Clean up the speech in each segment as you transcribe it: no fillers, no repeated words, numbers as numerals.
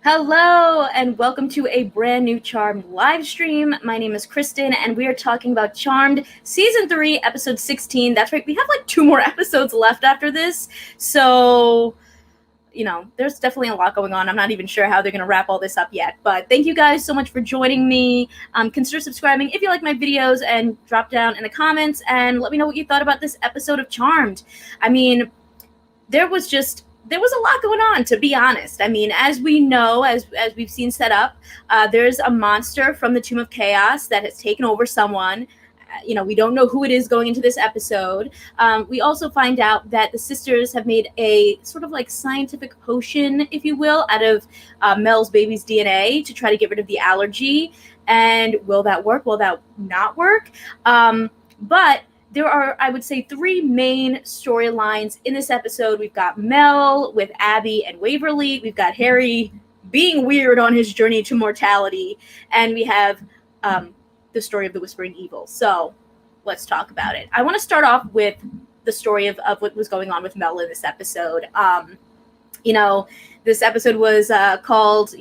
Hello and welcome to a brand new Charmed live stream. My name is Kristen and we are talking about Charmed Season 3, Episode 16. That's right, we have like 2 more episodes left after this. So, there's definitely a lot going on. I'm not even sure how they're going to wrap all this up yet. But thank you guys so much for joining me. Consider subscribing if you like my videos and drop down in the comments and let me know what you thought about this episode of Charmed. I mean, there was a lot going on, to be honest. I mean, as we know, as we've seen set up, there's a monster from the Tomb of Chaos that has taken over someone. We don't know who it is going into this episode. We also find out that the sisters have made a sort of like scientific potion, if you will, out of Mel's baby's DNA to try to get rid of the allergy. And will that work? Will that not work? But there are, I would say, 3 main storylines in this episode. We've got Mel with Abby and Waverly. We've got Harry being weird on his journey to mortality. And we have the story of the Whispering Evil. So let's talk about it. I want to start off with the story of what was going on with Mel in this episode. This episode was called,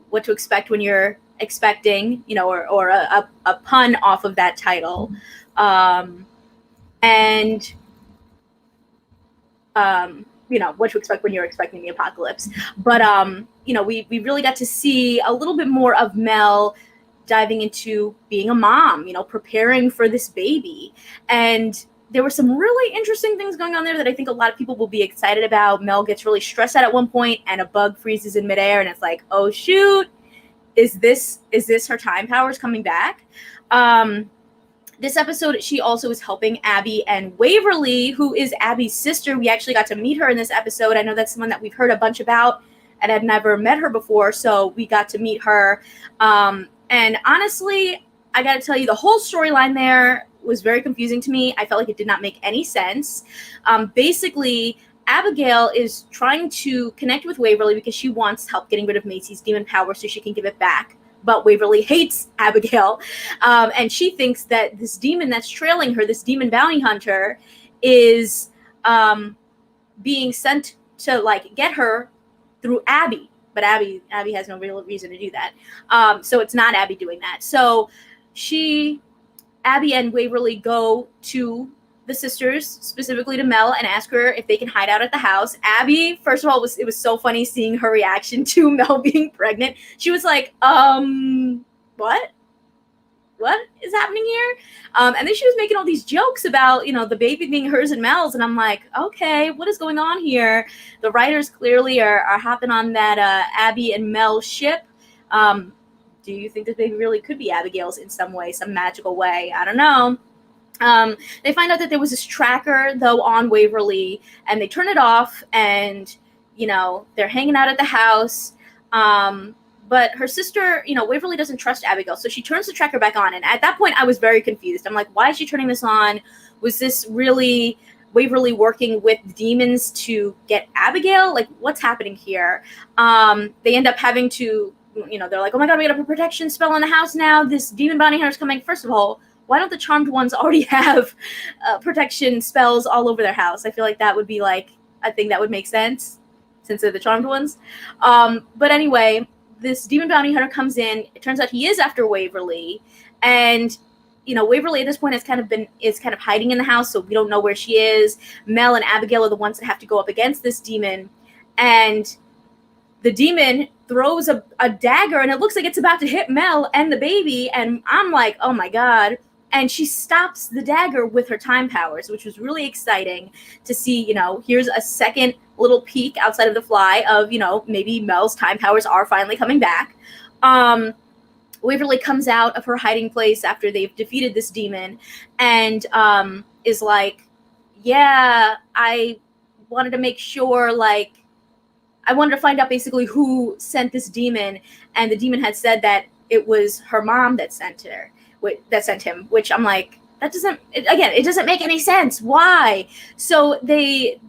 What to Expect When You're Expecting, or a pun off of that title. What to expect when you're expecting the apocalypse. But, we really got to see a little bit more of Mel diving into being a mom, preparing for this baby. And there were some really interesting things going on there that I think a lot of people will be excited about. Mel gets really stressed out at one point and a bug freezes in midair and it's like, oh shoot, is this her time powers coming back? This episode, she also is helping Abby and Waverly, who is Abby's sister. We actually got to meet her in this episode. I know that's someone that we've heard a bunch about and had never met her before, so we got to meet her. And honestly, I got to tell you, the whole storyline there was very confusing to me. I felt like it did not make any sense. Basically, Abigail is trying to connect with Waverly because she wants help getting rid of Macy's demon power so she can give it back. But Waverly hates Abigail, and she thinks that this demon that's trailing her, this demon bounty hunter, is being sent to like get her through Abby. But Abby has no real reason to do that. So it's not Abby doing that. So Abby and Waverly go to the sisters, specifically to Mel, and ask her if they can hide out at the house. Abby, first of all, it was so funny seeing her reaction to Mel being pregnant. She was like, what? What is happening here? And then she was making all these jokes about, the baby being hers and Mel's. And I'm like, okay, what is going on here? The writers clearly are hopping on that Abby and Mel ship. Do you think this baby really could be Abigail's in some way, some magical way? I don't know. They find out that there was this tracker, though, on Waverly, and they turn it off, and, they're hanging out at the house. But her sister, Waverly doesn't trust Abigail, so she turns the tracker back on. And at that point, I was very confused. I'm like, why is she turning this on? Was this really Waverly working with demons to get Abigail? Like, what's happening here? They end up having to, they're like, oh my God, we got a protection spell on the house now. This demon bounty hunter is coming. First of all, why don't the charmed ones already have protection spells all over their house? I feel like that would be like a thing that would make sense since they're the charmed ones. But anyway, this demon bounty hunter comes in. It turns out he is after Waverly. And, Waverly at this point is kind of hiding in the house, so we don't know where she is. Mel and Abigail are the ones that have to go up against this demon. And the demon throws a dagger, and it looks like it's about to hit Mel and the baby. And I'm like, oh my God. And she stops the dagger with her time powers, which was really exciting to see. Here's a second little peek outside of the fly of, maybe Mel's time powers are finally coming back. Waverly comes out of her hiding place after they've defeated this demon and is like, yeah, I wanted to make sure, I wanted to find out basically who sent this demon. And the demon had said that it was her mom that sent him, which I'm like, it doesn't make any sense. Why? So they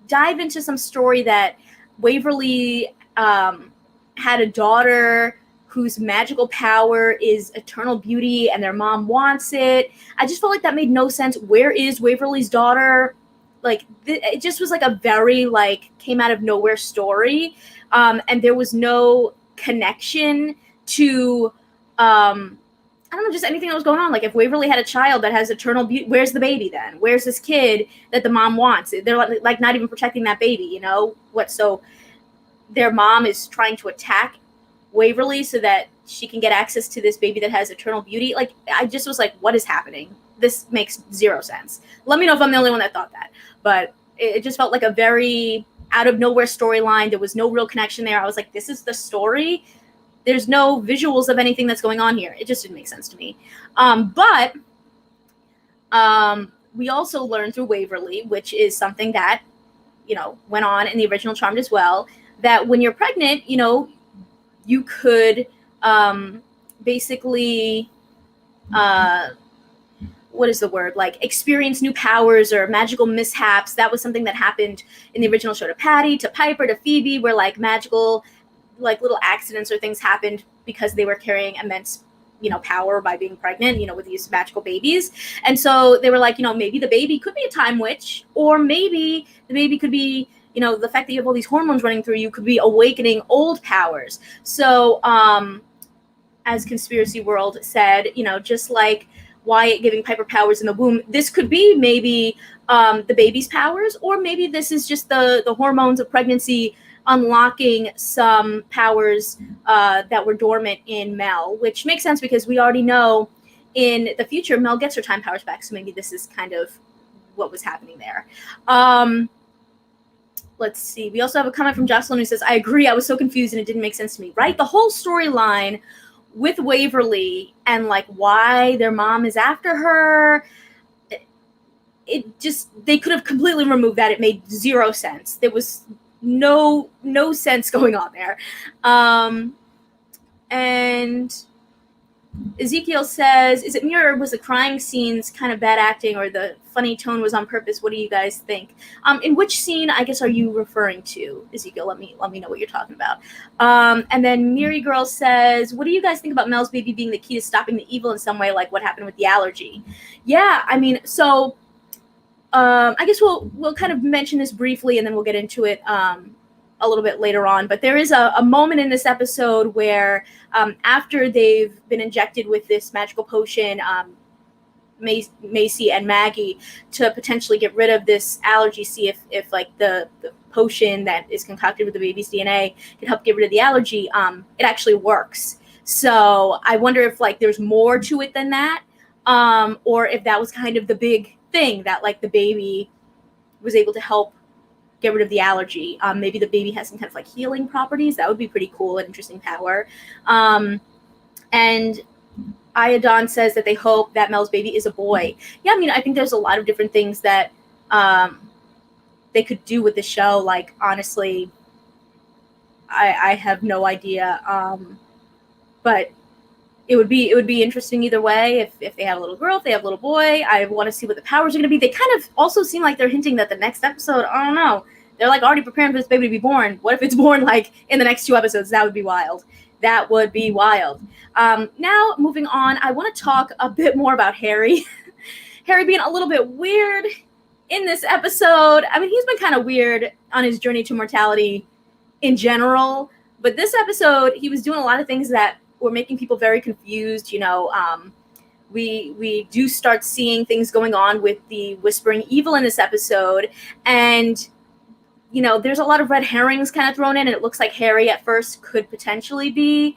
dive into some story that Waverly had a daughter whose magical power is eternal beauty and their mom wants it. I just felt like that made no sense. Where is Waverly's daughter? It just was like a very came out of nowhere story. and there was no connection to I don't know, just anything that was going on. Like if Waverly had a child that has eternal beauty, where's the baby then? Where's this kid that the mom wants? They're like not even protecting that baby, you know? What? So their mom is trying to attack Waverly so that she can get access to this baby that has eternal beauty. Like I just was like, what is happening? This makes zero sense. Let me know if I'm the only one that thought that. But it just felt like a very out of nowhere storyline. There was no real connection there. I was like, this is the story. There's no visuals of anything that's going on here. It just didn't make sense to me. But we also learned through Waverly, which is something that, you know, went on in the original Charmed as well, that when you're pregnant, you know, you could basically, what is the word? Like experience new powers or magical mishaps. That was something that happened in the original show to Patty, to Piper, to Phoebe, where like magical, like little accidents or things happened because they were carrying immense, you know, power by being pregnant, you know, with these magical babies. And so they were like, you know, maybe the baby could be a time witch, or maybe the baby could be, you know, the fact that you have all these hormones running through you could be awakening old powers. So as Conspiracy World said, you know, just like Wyatt giving Piper powers in the womb, this could be maybe the baby's powers, or maybe this is just the hormones of pregnancy unlocking some powers that were dormant in Mel, which makes sense because we already know in the future Mel gets her time powers back, so maybe this is kind of what was happening there. Let's see. We also have a comment from Jocelyn who says, I agree, I was so confused and it didn't make sense to me, right? The whole storyline with Waverly and like why their mom is after her, it just, they could have completely removed that. It made zero sense. There was no sense going on there. And Ezekiel says, is it me or was the crying scenes kind of bad acting or the funny tone was on purpose? What do you guys think? In which scene, I guess, are you referring to, Ezekiel? Let me know what you're talking about. And then Miri Girl says, what do you guys think about Mel's baby being the key to stopping the evil in some way, like what happened with the allergy? Yeah, I mean, so I guess we'll kind of mention this briefly and then we'll get into it a little bit later on. But there is a moment in this episode where after they've been injected with this magical potion, Macy and Maggie, to potentially get rid of this allergy, see if like the potion that is concocted with the baby's DNA can help get rid of the allergy, it actually works. So I wonder if like there's more to it than that, or if that was kind of the big thing that like the baby was able to help get rid of the allergy. Maybe the baby has some kind of like healing properties. That would be pretty cool and interesting power. And Iodon says that they hope that Mel's baby is a boy. Yeah, I mean, I think there's a lot of different things that they could do with the show. Like, honestly, I have no idea. But it would be interesting either way. If they have a little girl, if they have a little boy, I want to see what the powers are going to be. They kind of also seem like they're hinting that the next episode, I don't know, they're like already preparing for this baby to be born. What if it's born like in the next 2 episodes? That would be wild. That would be wild. Now, moving on, I want to talk a bit more about Harry. Harry being a little bit weird in this episode. I mean, he's been kind of weird on his journey to mortality in general. But this episode, he was doing a lot of things that were making people very confused. You know, we do start seeing things going on with the Whispering Evil in this episode. And you know, there's a lot of red herrings kind of thrown in, and it looks like Harry at first could potentially be,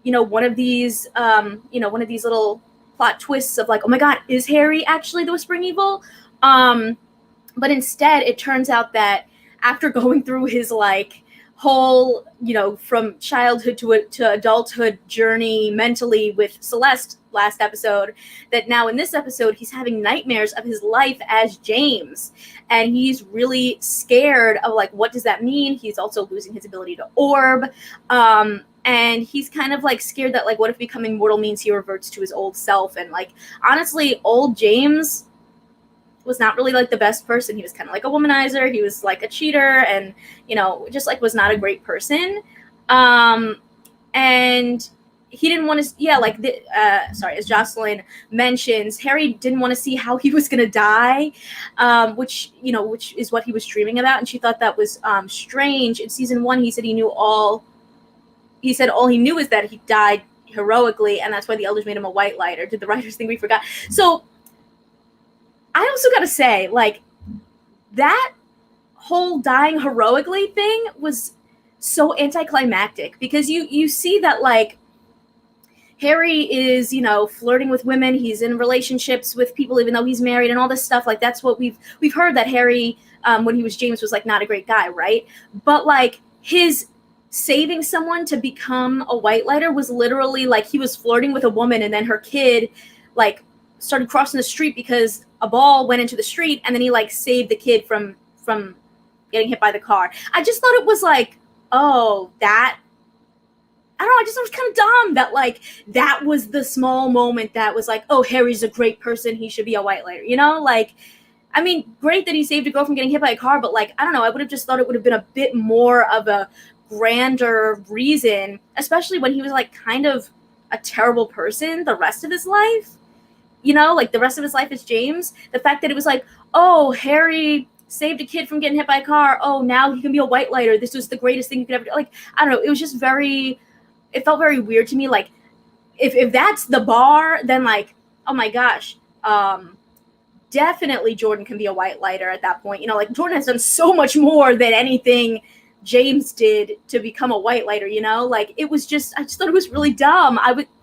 you know, one of these little plot twists of like, oh my God, is Harry actually the Whispering Evil? But instead, it turns out that after going through his like whole, you know, from childhood to adulthood journey mentally with Celeste last episode, that now in this episode he's having nightmares of his life as James, and he's really scared of like, what does that mean? He's also losing his ability to orb, and he's kind of like scared that like, what if becoming mortal means he reverts to his old self? And like, honestly, old James was not really like the best person. He was kind of like a womanizer. He was like a cheater, and you know, just like was not a great person. And he didn't want to, as Jocelyn mentions, Harry didn't want to see how he was going to die, which is what he was dreaming about. And she thought that was strange. In season 1, he said all he knew is that he died heroically, and that's why the elders made him a whitelighter. Did the writers think we forgot? So I also got to say, like, that whole dying heroically thing was so anticlimactic, because you see that, like, Harry is, flirting with women. He's in relationships with people, even though he's married, and all this stuff. Like, that's what we've heard, that Harry, when he was James, was, like, not a great guy, right? But, like, his saving someone to become a whitelighter was literally, like, he was flirting with a woman, and then her kid, like, started crossing the street because a ball went into the street, and then he, like, saved the kid from getting hit by the car. I just thought it was, like, oh, that... I don't know, I just thought it was kind of dumb that, like, that was the small moment that was like, oh, Harry's a great person, he should be a whitelighter, Like, I mean, great that he saved a girl from getting hit by a car, but, like, I don't know, I would have just thought it would have been a bit more of a grander reason, especially when he was, like, kind of a terrible person the rest of his life. Like, the rest of his life is James. The fact that it was like, oh, Harry saved a kid from getting hit by a car, oh, now he can be a whitelighter, this was the greatest thing you could ever do. Like, I don't know, it was just it felt very weird to me. Like, if that's the bar, then, like, oh my gosh, definitely Jordan can be a whitelighter at that point. Like, Jordan has done so much more than anything James did to become a whitelighter, Like, it was just, I just thought it was really dumb.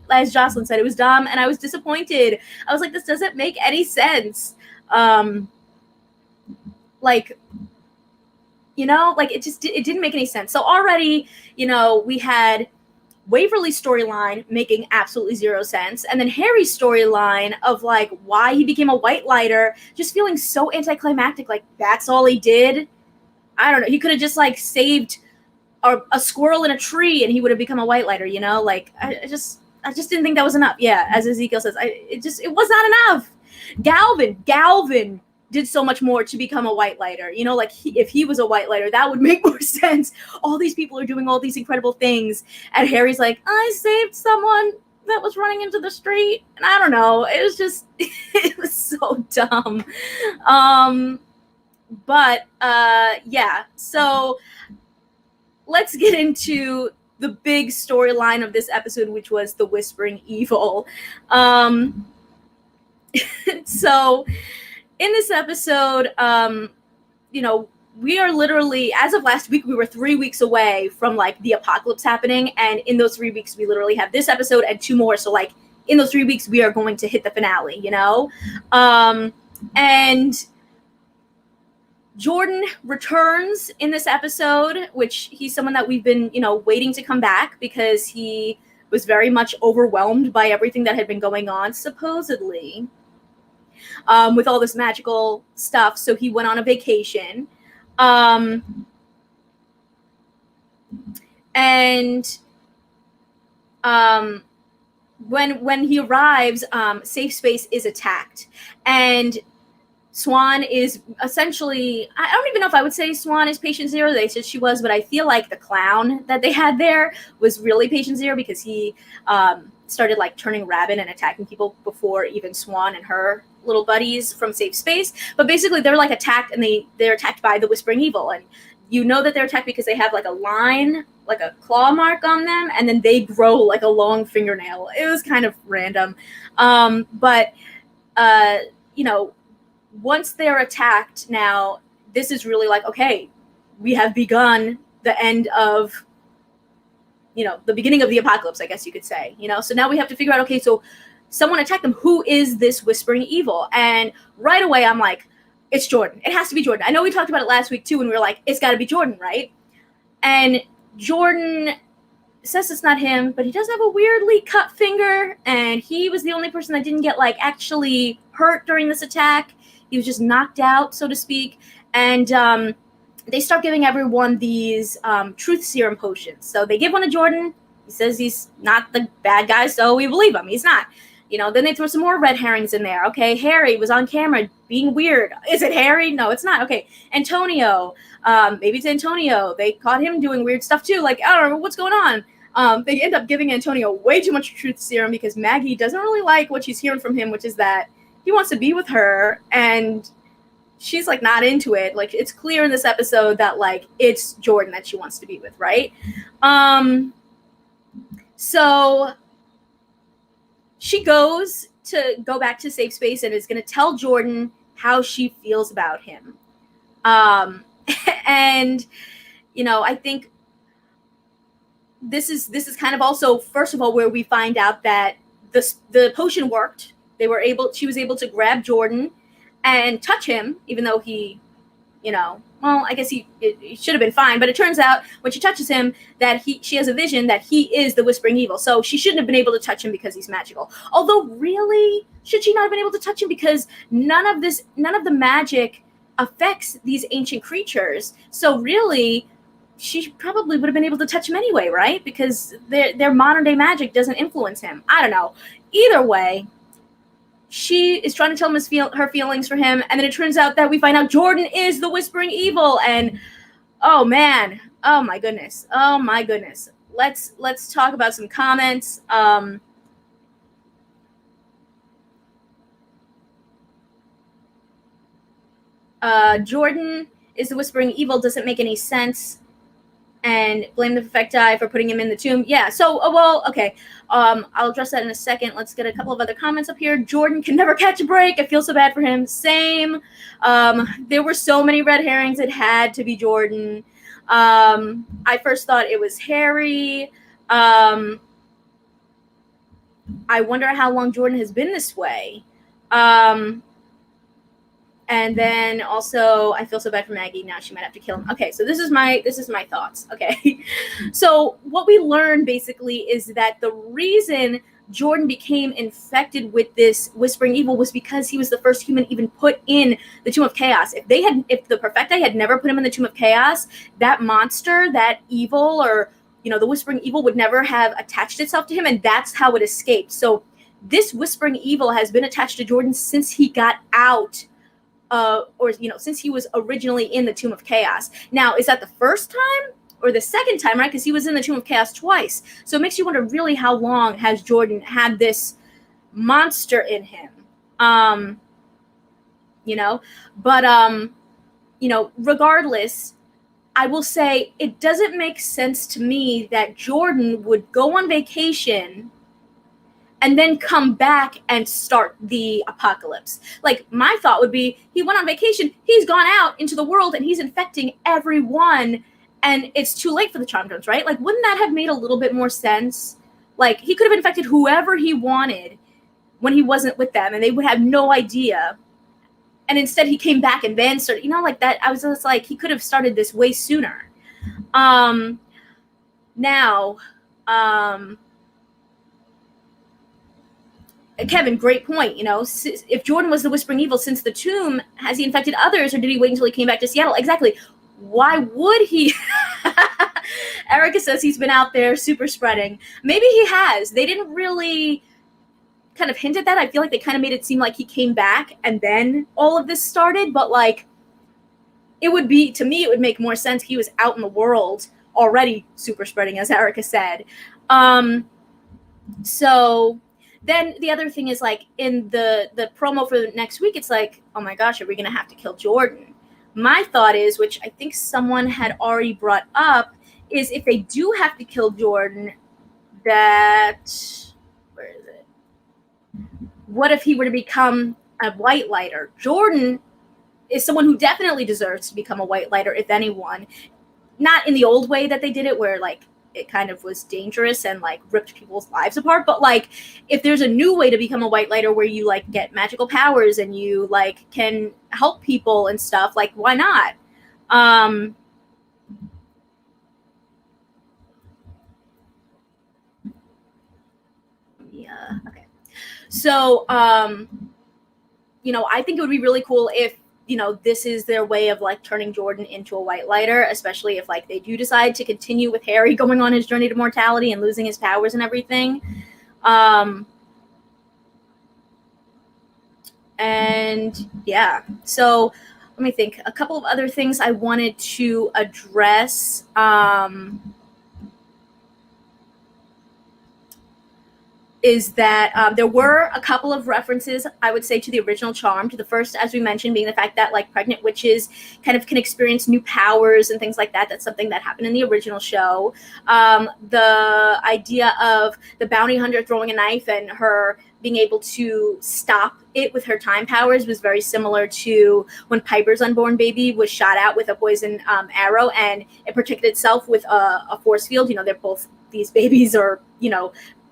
As Jocelyn said, it was dumb, and I was disappointed. I was like, this doesn't make any sense. Like, like, it didn't make any sense. So already, we had Waverly's storyline making absolutely zero sense, and then Harry's storyline of, like, why he became a whitelighter just feeling so anticlimactic. Like, that's all he did. I don't know. He could have just, like, saved a squirrel in a tree and he would have become a whitelighter. Like, I just didn't think that was enough. Yeah, as Ezekiel says, it was not enough. Galvin did so much more to become a whitelighter. Like, if he was a whitelighter, that would make more sense. All these people are doing all these incredible things, and Harry's like, I saved someone that was running into the street. And I don't know. It was just, it was so dumb. But yeah. So let's get into the big storyline of this episode, which was the Whispering Evil. So in this episode, we are literally, as of last week, we were 3 weeks away from, like, the apocalypse happening. And in those 3 weeks, we literally have this episode and 2 more. So, like, in those 3 weeks, we are going to hit the finale, And Jordan returns in this episode, which he's someone that we've been, waiting to come back, because he was very much overwhelmed by everything that had been going on, supposedly, with all this magical stuff. So he went on a vacation. And when he arrives, Safe Space is attacked, and Swan is essentially, I don't even know if I would say Swan is patient zero. They said she was, but I feel like the clown that they had there was really patient zero, because he started, like, turning rabid and attacking people before even Swan and her little buddies from Safe Space. But basically they're, like, attacked, and they're attacked by the Whispering Evil, and that they're attacked because they have, like, a line, like a claw mark on them, and then they grow, like, a long fingernail. It was kind of random. But once they're attacked, now this is really like, okay, we have begun the end of, the beginning of the apocalypse, I guess you could say, So now we have to figure out, okay, so someone attacked them. Who is this Whispering Evil? And right away, I'm like, it's Jordan. It has to be Jordan. I know we talked about it last week too, and we were like, it's got to be Jordan, right? And Jordan says it's not him, but he does have a weirdly cut finger, and he was the only person that didn't get, like, actually hurt during this attack. He was just knocked out, so to speak. And they start giving everyone these truth serum potions. So they give one to Jordan. He says he's not the bad guy, so we believe him. He's not. Then they throw some more red herrings in there. Okay, Harry was on camera being weird. Is it Harry? No, it's not. Okay, Antonio. Maybe it's Antonio. They caught him doing weird stuff too. Like, I don't know what's going on. They end up giving Antonio way too much truth serum because Maggie doesn't really like what she's hearing from him, which is that he wants to be with her, and she's like not into it. Like, it's clear in this episode that like it's Jordan that she wants to be with, right? So she goes to go back to safe space and is going to tell Jordan how she feels about him. And you know, I think this is kind of also, first of all, where we find out that the potion worked. She was able to grab Jordan and touch him, even though he, you know, well, I guess he should have been fine. But it turns out when she touches him that she has a vision that he is the Whispering Evil. So she shouldn't have been able to touch him because he's magical. Although, really, should she not have been able to touch him? Because none of the magic affects these ancient creatures. So really, she probably would have been able to touch him anyway, right? Because their modern day magic doesn't influence him. I don't know. Either way, she is trying to tell him her feelings for him, and then it turns out that we find out Jordan is the Whispering Evil, and oh man, oh my goodness. Let's talk about some comments. Jordan is the Whispering Evil doesn't make any sense. And blame the Perfecti for putting him in the tomb. Yeah, so, well, okay. I'll address that in a second. Let's get a couple of other comments up here. Jordan can never catch a break. I feel so bad for him. Same. There were so many red herrings. It had to be Jordan. I first thought it was Harry. I wonder how long Jordan has been this way. And then also, I feel so bad for Maggie. Now she might have to kill him. Okay, so this is my thoughts. Okay, so what we learned basically is that the reason Jordan became infected with this Whispering Evil was because he was the first human even put in the Tomb of Chaos. If the Perfecti had never put him in the Tomb of Chaos, that monster, that evil, or you know, the Whispering Evil would never have attached itself to him, and that's how it escaped. So this Whispering Evil has been attached to Jordan since he got out. Or, you know, since he was originally in the Tomb of Chaos. Now, is that the first time or the second time, right? Because he was in the Tomb of Chaos twice. So it makes you wonder really how long has Jordan had this monster in him? You know, but, you know, regardless, I will say it doesn't make sense to me that Jordan would go on vacation and then come back and start the apocalypse. Like, my thought would be, he went on vacation, he's gone out into the world, and he's infecting everyone, and it's too late for the Charm Drones, right? Like, wouldn't that have made a little bit more sense? Like, he could have infected whoever he wanted when he wasn't with them, and they would have no idea. And instead, he came back and then started, you know, like that. I was just like, he could have started this way sooner. Now, Kevin, great point. You know, if Jordan was the Whispering Evil since the tomb, has he infected others, or did he wait until he came back to Seattle? Exactly. Why would he? Erica says he's been out there super spreading. Maybe he has. They didn't really kind of hint at that. I feel like they kind of made it seem like he came back and then all of this started. But like, it would be, to me, it would make more sense. He was out in the world already super spreading, as Erica said. So then the other thing is, like, in the promo for next week, it's like, oh my gosh, are we going to have to kill Jordan? My thought is, which I think someone had already brought up, is if they do have to kill Jordan, that, where is it? What if he were to become a whitelighter? Jordan is someone who definitely deserves to become a whitelighter, if anyone. Not in the old way that they did it, where, like, it kind of was dangerous and like ripped people's lives apart, but like, if there's a new way to become a whitelighter where you like get magical powers and you like can help people and stuff, like, why not? Yeah, okay. So you know, I think it would be really cool if, you know, this is their way of like turning Jordan into a whitelighter, especially if like they do decide to continue with Harry going on his journey to mortality and losing his powers and everything. And yeah, so let me think. A couple of other things I wanted to address. is that there were a couple of references, I would say, to the original Charmed. The first, as we mentioned, being the fact that like pregnant witches kind of can experience new powers and things like that. That's something that happened in the original show. The idea of the bounty hunter throwing a knife and her being able to stop it with her time powers was very similar to when Piper's unborn baby was shot out with a poison arrow, and it protected itself with a force field. They're both, these babies are,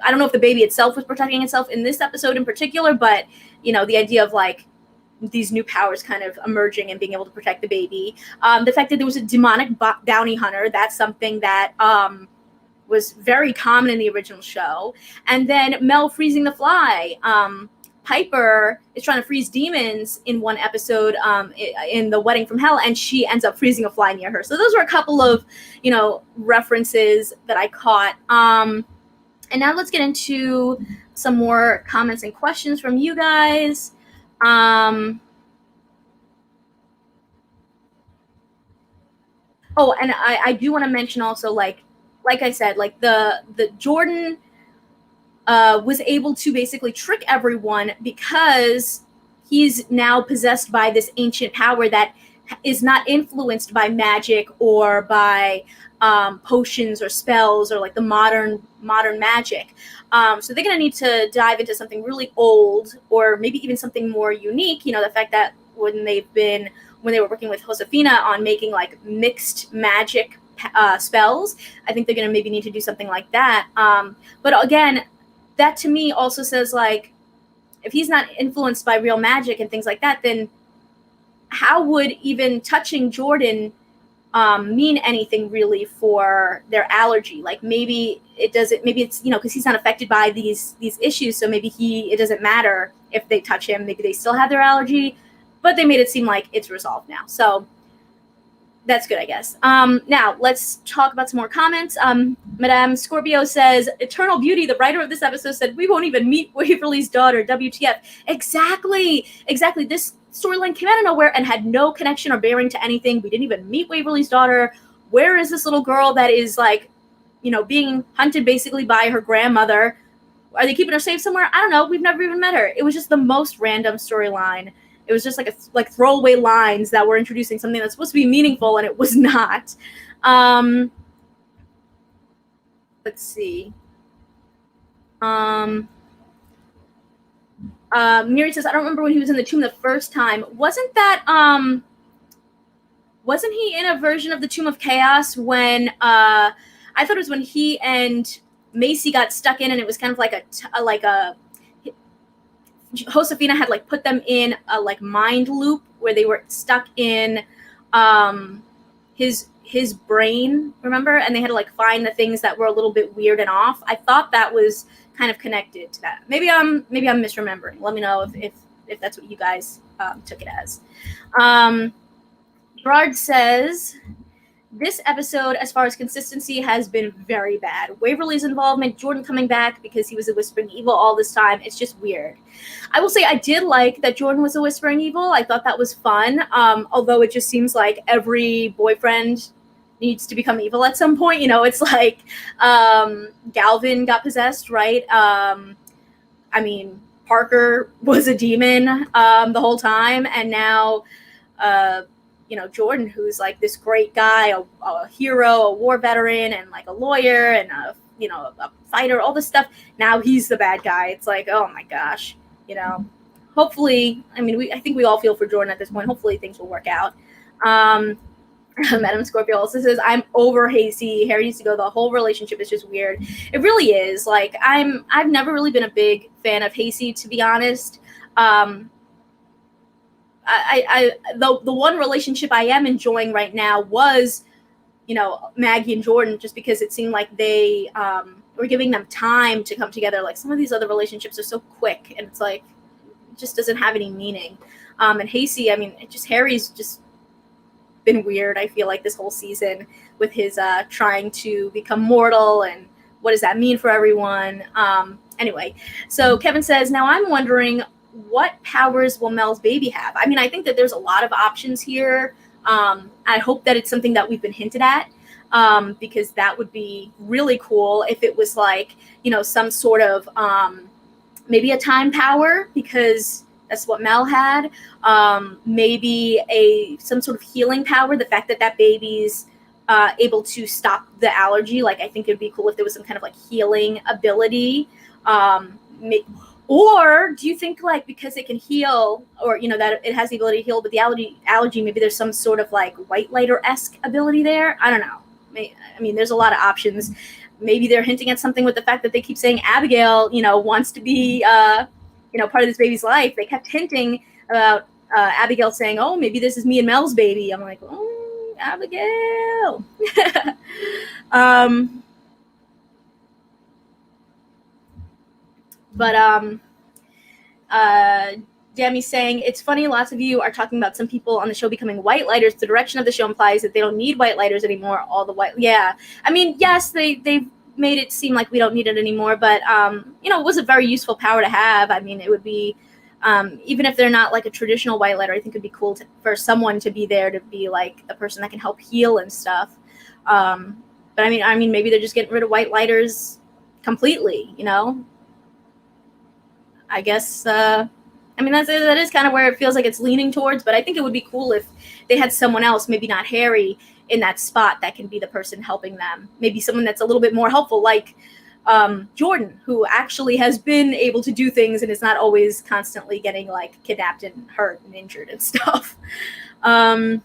I don't know if the baby itself was protecting itself in this episode in particular, but, the idea of like these new powers kind of emerging and being able to protect the baby. The fact that there was a demonic bounty hunter, that's something that was very common in the original show. And then Mel freezing the fly. Piper is trying to freeze demons in one episode in The Wedding from Hell, and she ends up freezing a fly near her. So those were a couple of, references that I caught. And now let's get into some more comments and questions from you guys. Oh, and I do want to mention also, like I said, like the Jordan was able to basically trick everyone because he's now possessed by this ancient power that is not influenced by magic or by potions or spells or like the modern magic. So they're going to need to dive into something really old or maybe even something more unique. The fact that when they were working with Josefina on making like mixed magic spells, I think they're going to maybe need to do something like that. But again, that to me also says like, if he's not influenced by real magic and things like that, then how would even touching Jordan mean anything really for their allergy? Like maybe it doesn't, maybe it's, because he's not affected by these issues. So maybe it doesn't matter if they touch him, maybe they still have their allergy, but they made it seem like it's resolved now. So that's good, I guess. Now let's talk about some more comments. Madame Scorpio says, Eternal Beauty, the writer of this episode, said, we won't even meet Waverly's daughter, WTF. Exactly. This storyline came out of nowhere and had no connection or bearing to anything. We didn't even meet Waverly's daughter. Where is this little girl that is like, being hunted basically by her grandmother? Are they keeping her safe somewhere? I don't know. We've never even met her. It was just the most random storyline. It was just like throwaway lines that were introducing something that's supposed to be meaningful, and it was not. Let's see. Miri says, I don't remember when he was in the tomb the first time. Wasn't he in a version of the Tomb of Chaos when I thought it was when he and Macy got stuck in, and it was kind of like a Josefina had like put them in a like mind loop where they were stuck in his brain, remember? And they had to like find the things that were a little bit weird and off. I thought that was kind of connected to that. Maybe I'm misremembering. Let me know if that's what you guys took it as. Gerard says, this episode, as far as consistency, has been very bad. Waverly's involvement, Jordan coming back because he was a Whispering Evil all this time. It's just weird. I will say I did like that Jordan was a Whispering Evil. I thought that was fun. Although it just seems like every boyfriend needs to become evil at some point. It's like Galvin got possessed, right? Parker was a demon the whole time. And now... Jordan, who's like this great guy, a hero, a war veteran, and like a lawyer and a fighter, all this stuff. Now he's the bad guy. It's like, oh my gosh, hopefully, I think we all feel for Jordan at this point. Hopefully things will work out. Madame Scorpio also says, I'm over Hasty. Harry needs to go. The whole relationship is just weird. It really is. Like, I've never really been a big fan of Hasty, to be honest. The one relationship I am enjoying right now was, Maggie and Jordan, just because it seemed like they were giving them time to come together. Like some of these other relationships are so quick, and it's like, it just doesn't have any meaning. And Hasty, Harry's just been weird. I feel like this whole season with his trying to become mortal, and what does that mean for everyone? Anyway, so Kevin says, now I'm wondering, what powers will Mel's baby have? I think that there's a lot of options here. I hope that it's something that we've been hinted at. because that would be really cool if it was like, some sort of maybe a time power, because that's what Mel had. Maybe some sort of healing power. The fact that that baby's able to stop the allergy. Like, I think it'd be cool if there was some kind of like healing ability. Or do you think, like, because it can heal, or that it has the ability to heal, but the allergy, maybe there's some sort of like whitelighter-esque ability there? I don't know. I mean, there's a lot of options. Maybe they're hinting at something with the fact that they keep saying Abigail, wants to be, part of this baby's life. They kept hinting about Abigail saying, "Oh, maybe this is me and Mel's baby." I'm like, "Oh, Abigail." Demi's saying, it's funny, lots of you are talking about some people on the show becoming white lighters. The direction of the show implies that they don't need white lighters anymore. All the white, yeah. I mean, yes, they've made it seem like we don't need it anymore, but it was a very useful power to have. I mean, it would be, even if they're not like a traditional white lighter, I think it'd be cool for someone to be there to be like the person that can help heal and stuff. But I mean, maybe they're just getting rid of white lighters completely, I guess, that is kind of where it feels like it's leaning towards, but I think it would be cool if they had someone else, maybe not Harry, in that spot that can be the person helping them. Maybe someone that's a little bit more helpful, like Jordan, who actually has been able to do things and is not always constantly getting like kidnapped and hurt and injured and stuff. Let's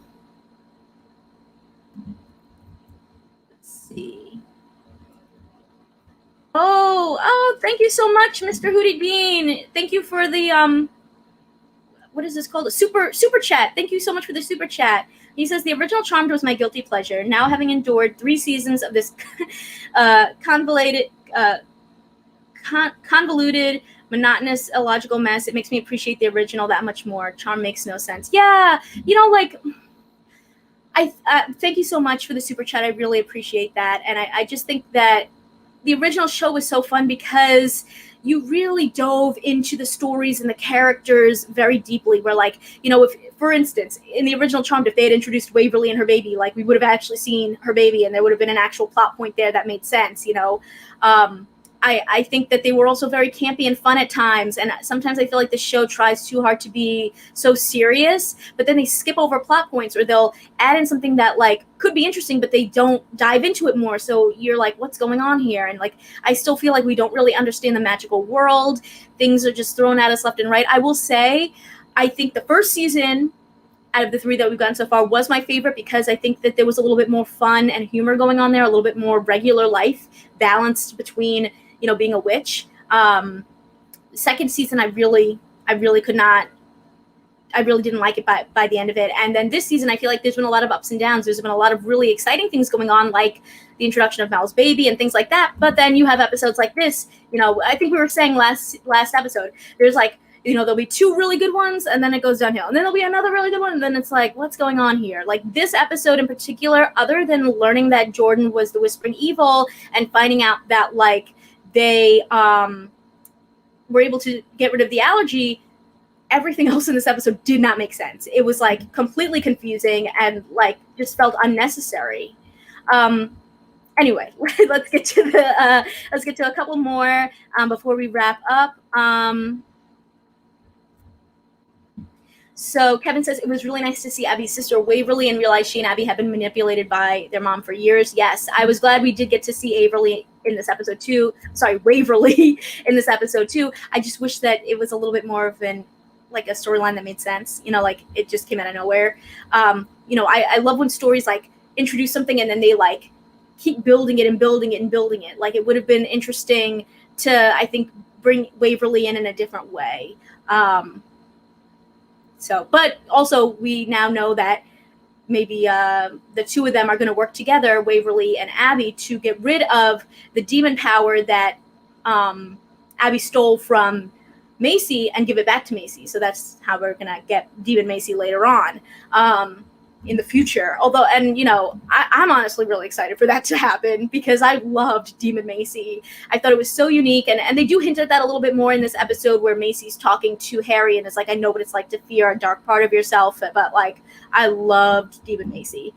see. Oh, thank you so much, Mr. Hootie Bean. Thank you for the what is this called? A super chat. Thank you so much for the super chat. He says, the original Charmed was my guilty pleasure. Now, having endured 3 seasons of this convoluted, monotonous, illogical mess, it makes me appreciate the original that much more. Charmed makes no sense. Yeah, I thank you so much for the super chat. I really appreciate that. And I just think that the original show was so fun because you really dove into the stories and the characters very deeply, where like, if, for instance, in the original Charmed, if they had introduced Waverly and her baby, like we would have actually seen her baby and there would have been an actual plot point there that made sense, I think that they were also very campy and fun at times, and sometimes I feel like the show tries too hard to be so serious, but then they skip over plot points, or they'll add in something that like could be interesting, but they don't dive into it more, so you're like, what's going on here? And like, I still feel like we don't really understand the magical world. Things are just thrown at us left and right. I will say, I think the first season out of the 3 that we've gotten so far was my favorite, because I think that there was a little bit more fun and humor going on there, a little bit more regular life balanced between being a witch. Second season, I really could not. I really didn't like it by the end of it. And then this season, I feel like there's been a lot of ups and downs. There's been a lot of really exciting things going on, like the introduction of Mel's baby and things like that. But then you have episodes like this. I think we were saying last episode, there's like, there'll be 2 really good ones, and then it goes downhill. And then there'll be another really good one, and then it's like, what's going on here? Like, this episode in particular, other than learning that Jordan was the Whispering Evil and finding out that, like, they were able to get rid of the allergy, everything else in this episode did not make sense. It was, like, completely confusing and, like, just felt unnecessary. Anyway, let's get to a couple more before we wrap up. So Kevin says, it was really nice to see Abby's sister Waverly and realize she and Abby have been manipulated by their mom for years. Yes, I was glad we did get to see Waverly in this episode too. Waverly in this episode too. I just wish that it was a little bit more of a storyline that made sense. Like it just came out of nowhere. I love when stories like introduce something and then they like keep building it and building it and building it. Like it would have been interesting to, I think, bring Waverly in a different way. But also we now know that maybe the 2 of them are going to work together, Waverly and Abby, to get rid of the demon power that Abby stole from Macy and give it back to Macy. So that's how we're going to get Demon Macy later on in the future. Although, and I'm honestly really excited for that to happen because I loved Demon Macy. I thought it was so unique, and they do hint at that a little bit more in this episode where Macy's talking to Harry and it's like, I know what it's like to fear a dark part of yourself, but like I loved Demon Macy.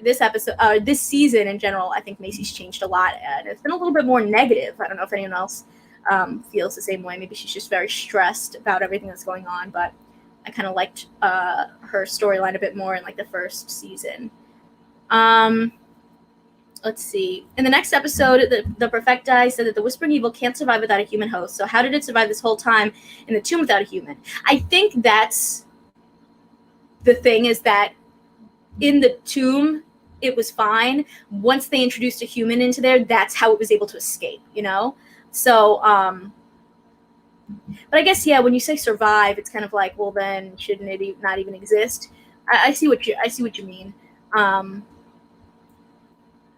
this episode, this season in general, I think Macy's changed a lot, and it's been a little bit more negative. I don't know if anyone else feels the same way. Maybe she's just very stressed about everything that's going on, but I kind of liked her storyline a bit more in like the first season. Let's see. In the next episode, the Perfecti said that the Whispering Evil can't survive without a human host. So how did it survive this whole time in the tomb without a human? I think that's the thing, is that in the tomb, it was fine. Once they introduced a human into there, that's how it was able to escape, you know? So, but I guess, yeah, when you say survive, it's kind of like, well, then shouldn't it not even exist? I see what you mean.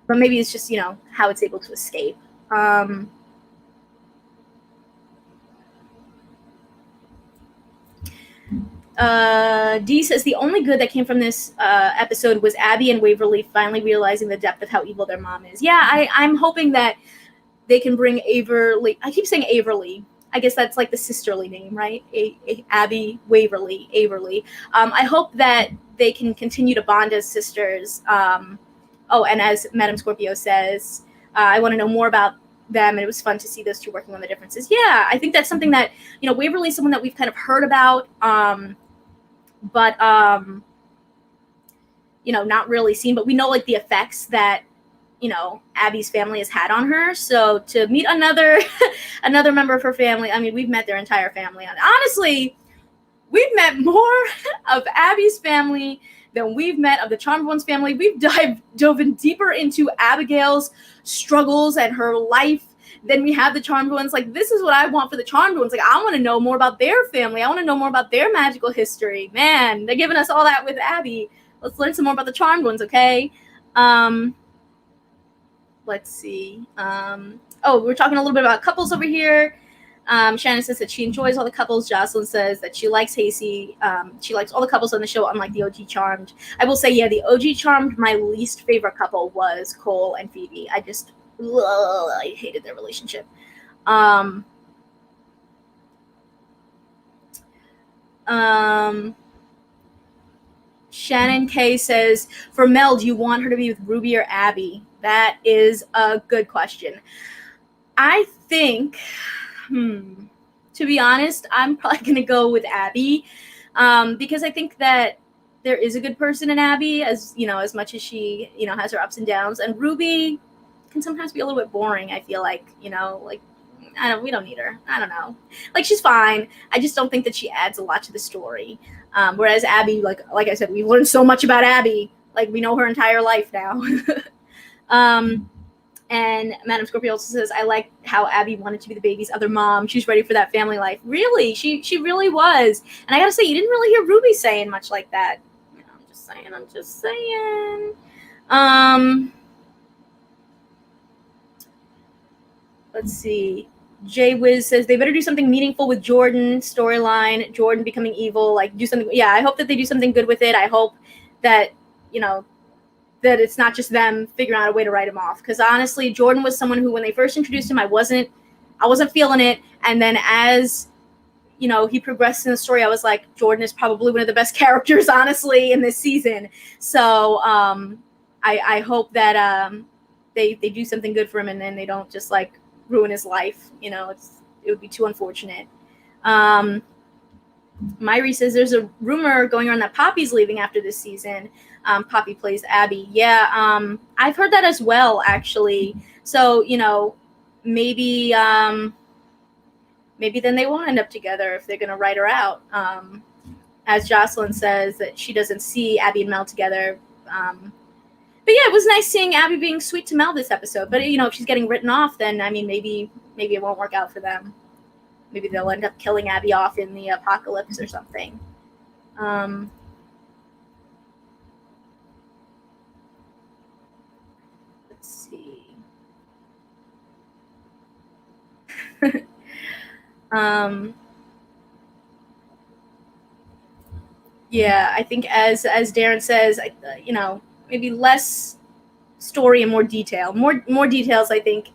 But maybe it's just, you know, how it's able to escape. D says the only good that came from this episode was Abby and Waverly finally realizing the depth of how evil their mom is. Yeah, I'm hoping that they can bring Averly. I keep saying Averly. I guess that's like the sisterly name, right? Abby, Waverly, Averly. I hope that they can continue to bond as sisters. Oh, and as Madame Scorpio says, I want to know more about them, and it was fun to see those two working on the differences. Yeah, I think that's something that, you know, Waverly's someone that we've kind of heard about, but you know, not really seen. But we know like the effects that, you know, Abby's family has had on her. So to meet another another member of her family, I mean, we've met their entire family. Honestly, we've met more of Abby's family than we've met of the Charmed Ones family. We've dove in deeper into Abigail's struggles and her life than we have the Charmed Ones. Like, this is what I want for the Charmed Ones. Like, I want to know more about their family. I want to know more about their magical history. Man, they're giving us all that with Abby. Let's learn some more about the Charmed Ones, okay? Let's see. We're talking a little bit about couples over here. Shannon says that she enjoys all the couples. Jocelyn says that she likes Hasty. She likes all the couples on the show, unlike the OG Charmed. I will say, yeah, the OG Charmed, my least favorite couple was Cole and Phoebe. I hated their relationship. Shannon K says, for Mel, do you want her to be with Ruby or Abby? That is a good question. I think... to be honest, I'm probably going to go with Abby, because I think that there is a good person in Abby, as you know, as much as she, you know, has her ups and downs. And Ruby can sometimes be a little bit boring. I feel like, you know, like we don't need her. I don't know. Like, she's fine. I just don't think that she adds a lot to the story. Whereas Abby, like I said, we've learned so much about Abby. Like, we know her entire life now. And Madame Scorpio also says, I like how Abby wanted to be the baby's other mom. She's ready for that family life. Really? She really was. And I gotta say, you didn't really hear Ruby saying much like that. You know, I'm just saying. Let's see. Jay Wiz says they better do something meaningful with Jordan storyline. Jordan becoming evil. Like, do something. Yeah, I hope that they do something good with it. I hope that, you know, that it's not just them figuring out a way to write him off. Because honestly, Jordan was someone who, when they first introduced him, I wasn't feeling it. And then as, you know, he progressed in the story, I was like, Jordan is probably one of the best characters, honestly, in this season. So I hope that they do something good for him, and then they don't just like ruin his life. You know, it would be too unfortunate. Myri says there's a rumor going around that Poppy's leaving after this season. Poppy plays Abby. Yeah, I've heard that as well, actually. So, you know, maybe then they won't end up together if they're going to write her out. As Jocelyn says, that she doesn't see Abby and Mel together. But yeah, it was nice seeing Abby being sweet to Mel this episode. But, you know, if she's getting written off, then, I mean, maybe it won't work out for them. Maybe they'll end up killing Abby off in the apocalypse or something. Let's see. Yeah, I think as Darren says, you know, maybe less story and more detail. More details, I think,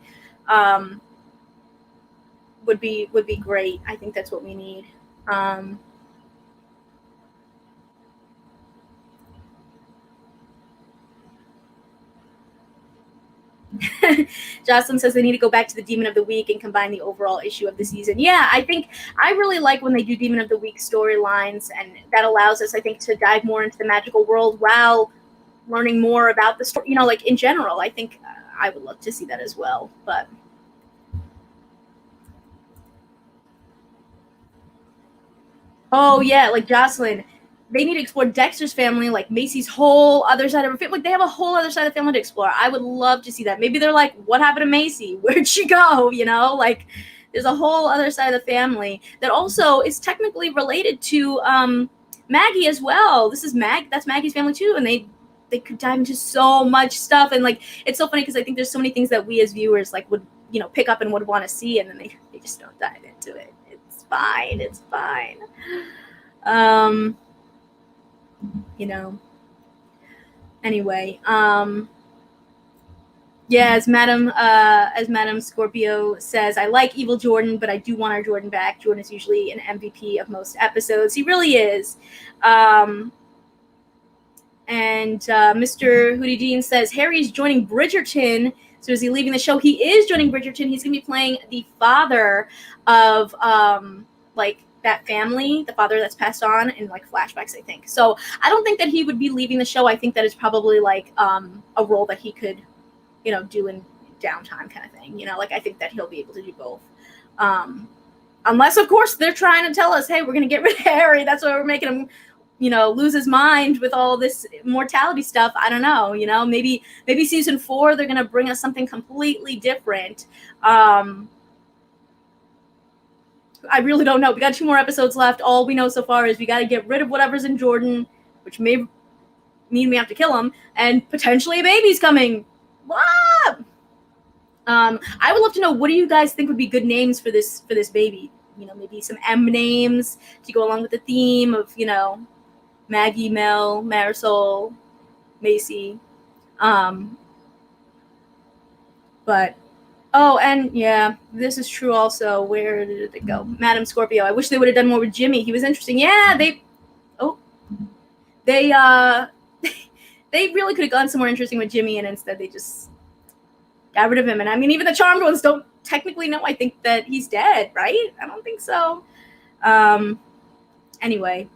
would be great. I think that's what we need. Jocelyn says they need to go back to the Demon of the Week and combine the overall issue of the season. Yeah, I think I really like when they do Demon of the Week storylines, and that allows us, I think, to dive more into the magical world while learning more about the story, you know, like in general. I think I would love to see that as well. But oh yeah, like Jocelyn, they need to explore Dexter's family, like Macy's whole other side of her family. Like they have a whole other side of the family to explore. I would love to see that. Maybe they're like, what happened to Macy? Where'd she go? You know, like there's a whole other side of the family that also is technically related to Maggie as well. This is that's Maggie's family too, and they could dive into so much stuff. And like it's so funny because I think there's so many things that we as viewers like would, you know, pick up and would want to see, and then they just don't dive into it. It's fine. It's fine. You know, anyway, yeah, as Madam Scorpio says, I like Evil Jordan, but I do want our Jordan back. Jordan is usually an MVP of most episodes. He really is. And Mr. Hootie Dean says Harry's joining Bridgerton. So is he leaving the show? He is joining Bridgerton. He's going to be playing the father of like that family, the father that's passed on in like flashbacks, I think. So I don't think that he would be leaving the show. I think that is probably like a role that he could, you know, do in downtime kind of thing. You know, like I think that he'll be able to do both. Unless, of course, they're trying to tell us, hey, we're going to get rid of Harry. That's why we're making him, you know, lose his mind with all this mortality stuff. I don't know. You know, maybe season 4, they're going to bring us something completely different. I really don't know. We got 2 more episodes left. All we know so far is we got to get rid of whatever's in Jordan, which may mean we have to kill him, and potentially a baby's coming. What? I would love to know, what do you guys think would be good names for this baby? You know, maybe some M names to go along with the theme of, you know, Maggie, Mel, Marisol, Macy. But oh, and yeah, this is true also. Where did it go? Madam Scorpio. I wish they would have done more with Jimmy. He was interesting. Yeah, they they really could have gone somewhere interesting with Jimmy, and instead they just got rid of him. And I mean, even the Charmed ones don't technically know, I think, that he's dead, right? I don't think so. Anyway,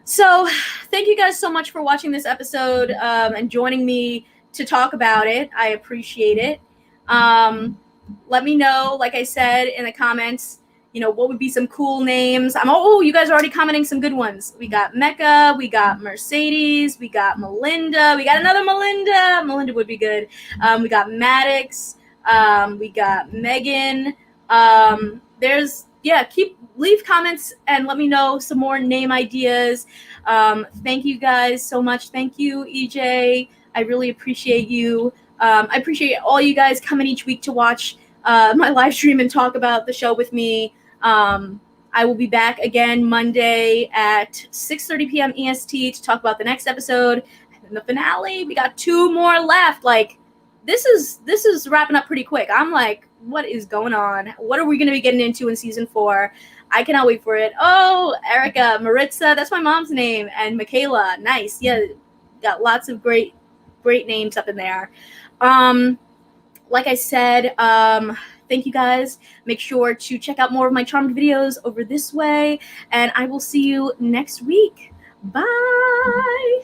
so thank you guys so much for watching this episode and joining me to talk about it. I appreciate it. Let me know, like I said, in the comments, you know, what would be some cool names. You guys are already commenting some good ones. We got Mecca, we got Mercedes, we got Melinda, we got another Melinda. Melinda would be good. We got Maddox, we got Megan. Leave comments and let me know some more name ideas. Thank you guys so much. Thank you, EJ. I really appreciate you. I appreciate all you guys coming each week to watch my live stream and talk about the show with me. I will be back again Monday at 6:30 p.m. EST to talk about the next episode and then the finale. We got 2 more left. Like, this is wrapping up pretty quick. I'm like, what is going on? What are we going to be getting into in season 4? I cannot wait for it. Oh, Erica, Maritza, that's my mom's name, and Michaela. Nice. Yeah, got lots of great names up in there. Like I said, thank you guys. Make sure to check out more of my Charmed videos over this way, and I will see you next week. Bye.